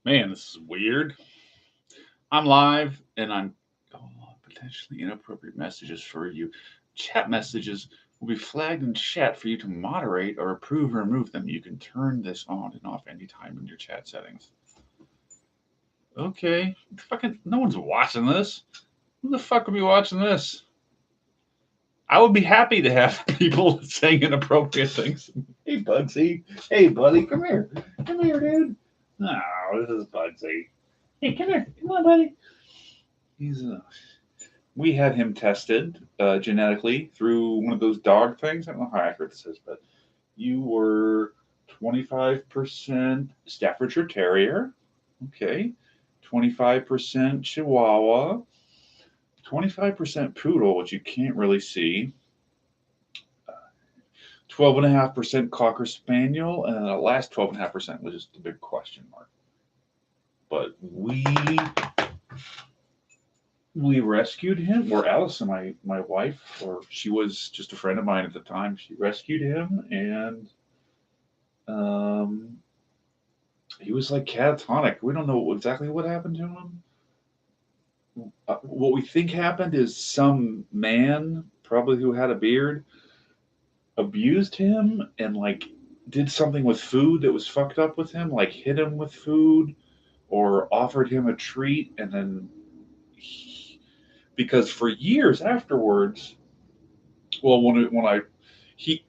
Man, this is weird. I'm live and I'm potentially inappropriate messages for you. Chat messages will be flagged in chat for you to moderate or approve or remove them. You can turn this on and off anytime in your chat settings. Okay. Fucking no one's watching this. Who the fuck would be watching this? I would be happy to have people saying inappropriate things. Hey Bugsy. Hey buddy, come here. Come here, dude. No, this is Bugsy. Hey, come here. Come on, buddy. He's We had him tested genetically through one of those dog things. I don't know how accurate this is, but you were 25% Staffordshire Terrier, okay, 25% Chihuahua, 25% Poodle, which you can't really see, 12.5% Cocker Spaniel, and the last 12.5% was just a big question mark. But we rescued him, or Allison, my wife, or she was just a friend of mine at the time. She rescued him, and um, he was like catatonic. We don't know exactly what happened to him. What we think happened is some man, probably who had a beard, abused him and like did something with food that was fucked up with him, like hit him with food or offered him a treat, and then because for years afterwards, well, when I he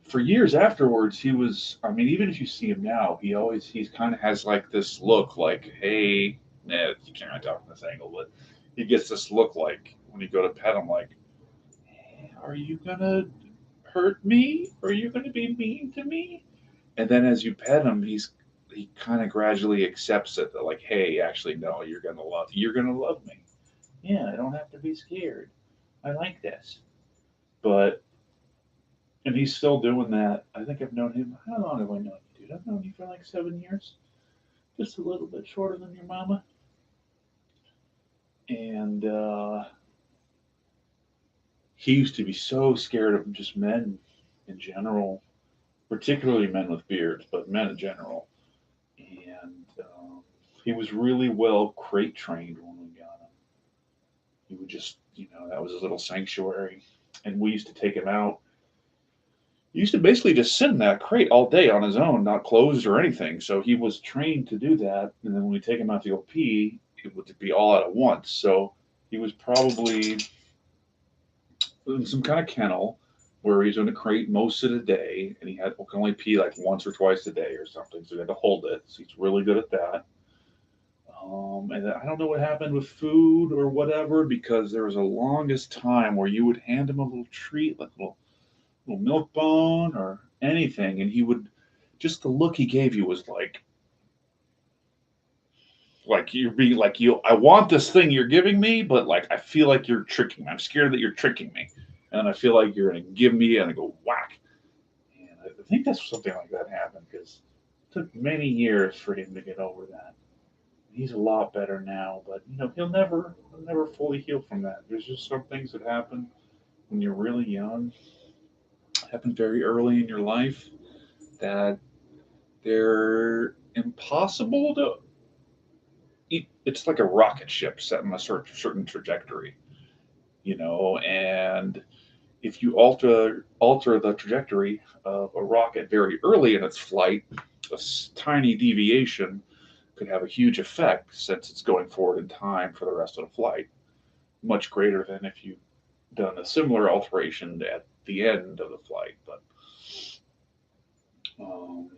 for years afterwards he was. I mean, even if you see him now, he's kind of has like this look, like, hey, nah, you can't really talk from this angle, but he gets this look like when you go to pet him, like, are you gonna hurt me? Are you gonna be mean to me? And then as you pet him, he kind of gradually accepts it that, like, hey, actually no, you're gonna love me. Yeah, I don't have to be scared. I like this. But and he's still doing that. I think I've known him. How long have I known you, dude? I've known you for like 7 years, just a little bit shorter than your mama. And he used to be so scared of just men in general, particularly men with beards, but men in general. And he was really well crate trained when we got him. He would just, that was his little sanctuary. And we used to take him out. He used to basically just sit in that crate all day on his own, not closed or anything. So he was trained to do that. And then when we take him out to go pee, it would be all out at once. So he was probably in some kind of kennel where he's in a crate most of the day, and he can only pee like once or twice a day or something. So he had to hold it. So he's really good at that. And I don't know what happened with food or whatever, because there was a longest time where you would hand him a little treat, like a little milk bone or anything, and he would just the look he gave you was like you're being like you. I want this thing you're giving me, but like I feel like you're tricking me. I'm scared that you're tricking me, and I feel like you're gonna give me and I go whack. And I think that's something like that happened because it took many years for him to get over that. He's a lot better now, but he'll never fully heal from that. There's just some things that happen when you're really young, happen very early in your life, that they're impossible to. It's like a rocket ship set in a certain trajectory, and if you alter the trajectory of a rocket very early in its flight, a tiny deviation could have a huge effect since it's going forward in time for the rest of the flight, much greater than if you done a similar alteration at the end of the flight. But um,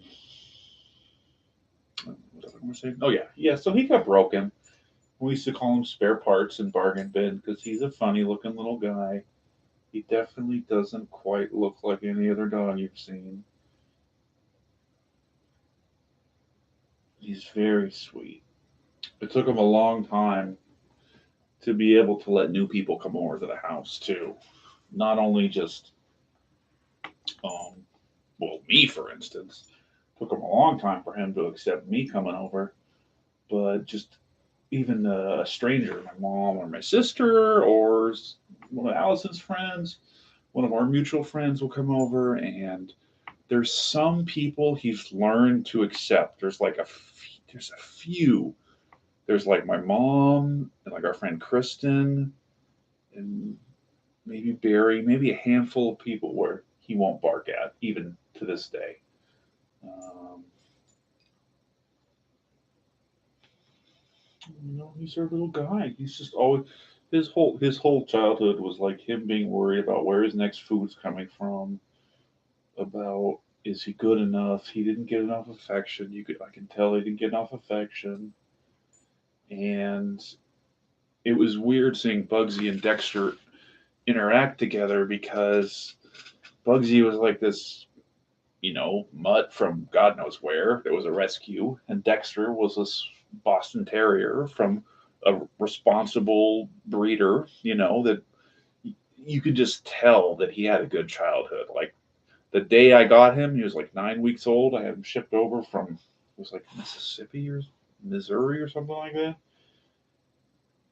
what was I going to say? Oh yeah, yeah. So he got broken. We used to call him spare parts and bargain bin because he's a funny looking little guy. He definitely doesn't quite look like any other dog you've seen. He's very sweet. It took him a long time to be able to let new people come over to the house too. Not only just, um, well, me for instance, took him a long time for him to accept me coming over, but just even a stranger, my mom or my sister or one of Allison's friends, one of our mutual friends will come over, and there's some people he's learned to accept. There's like there's a few. There's like my mom and like our friend Kristen and maybe Barry, maybe a handful of people where he won't bark at, even to this day. Um, he's our little guy. He's just always his whole childhood was like him being worried about where his next food's coming from, about is he good enough? He didn't get enough affection. I can tell he didn't get enough affection, and it was weird seeing Bugsy and Dexter interact together because Bugsy was like this, mutt from God knows where. There was a rescue, and Dexter was this Boston Terrier from a responsible breeder. That you could just tell that he had a good childhood. Like the day I got him, he was like 9 weeks old. I had him shipped over from it was like Mississippi or Missouri or something like that.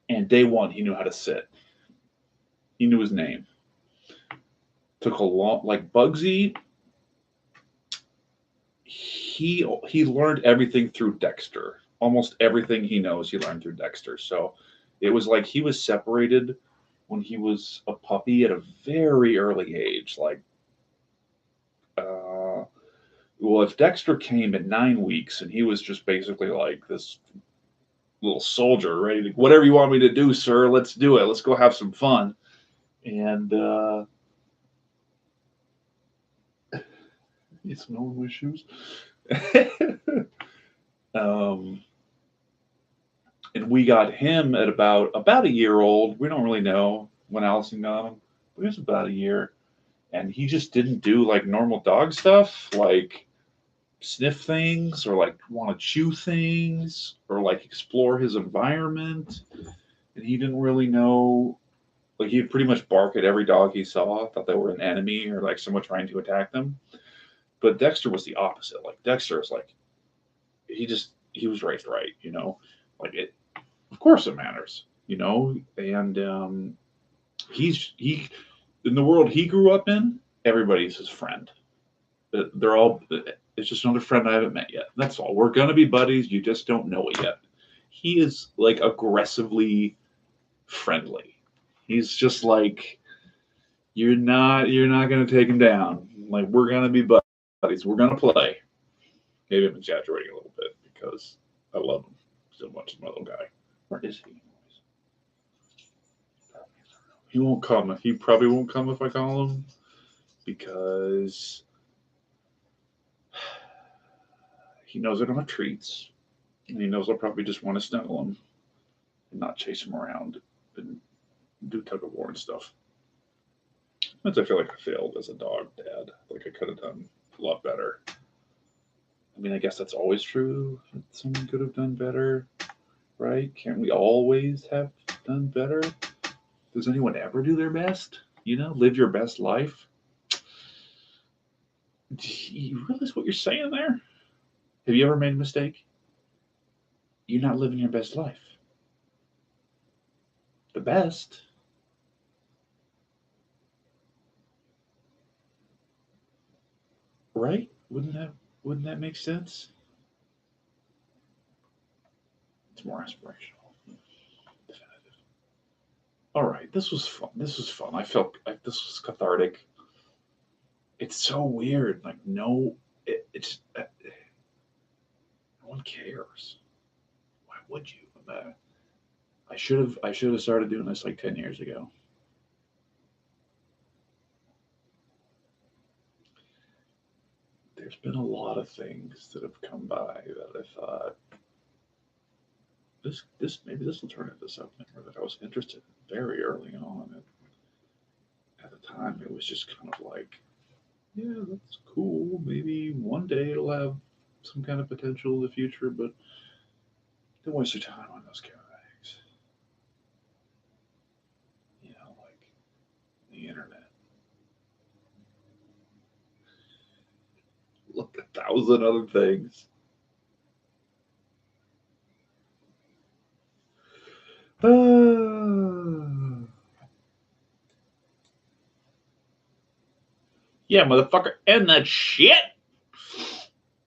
And day one, he knew how to sit. He knew his name. Took a long like Bugsy. He learned everything through Dexter. Almost everything he knows, he learned through Dexter. So it was like he was separated when he was a puppy at a very early age. Like, well, if Dexter came at 9 weeks and he was just basically like this little soldier, ready to whatever you want me to do, sir, let's do it. Let's go have some fun. And it's no one with shoes. um, and we got him at about a year old. We don't really know when Allison got him, but he was about a year, and he just didn't do like normal dog stuff, like sniff things or like want to chew things or like explore his environment. And he didn't really know. Like he'd pretty much bark at every dog he saw, thought they were an enemy or like someone trying to attack them. But Dexter was the opposite. Like Dexter is like he was raised right. Like it of course it matters. And he in the world he grew up in, everybody's his friend. They're all it's just another friend I haven't met yet. That's all. We're gonna be buddies, you just don't know it yet. He is like aggressively friendly. He's just like you're not gonna take him down. Like we're gonna be buddies. We're gonna play. Maybe I'm exaggerating a little bit because I love him so much. My little guy. Where is he? He won't come. He probably won't come if I call him because he knows I don't have treats, and he knows I'll probably just want to snuggle him and not chase him around and do tug of war and stuff. Sometimes I feel like I failed as a dog dad. Like I could have done a lot better. I mean, I guess that's always true. Someone could have done better, right? Can't we always have done better? Does anyone ever do their best? Live your best life? Do you realize what you're saying there? Have you ever made a mistake? You're not living your best life. The best. Right? Wouldn't that make sense? It's more aspirational. Definitive. All right, this was fun. This was fun. I felt like this was cathartic. It's so weird. Like no, it's no one cares. Why would you? I should have started doing this like 10 years ago. There's been a lot of things that have come by that I thought this maybe this will turn into something or that I was interested in very early on. And at the time, it was just kind of like, yeah, that's cool. Maybe one day it'll have some kind of potential in the future, but don't waste your time on those kind of things. Like the internet. Look, 1,000 other things. Yeah, motherfucker, end that shit.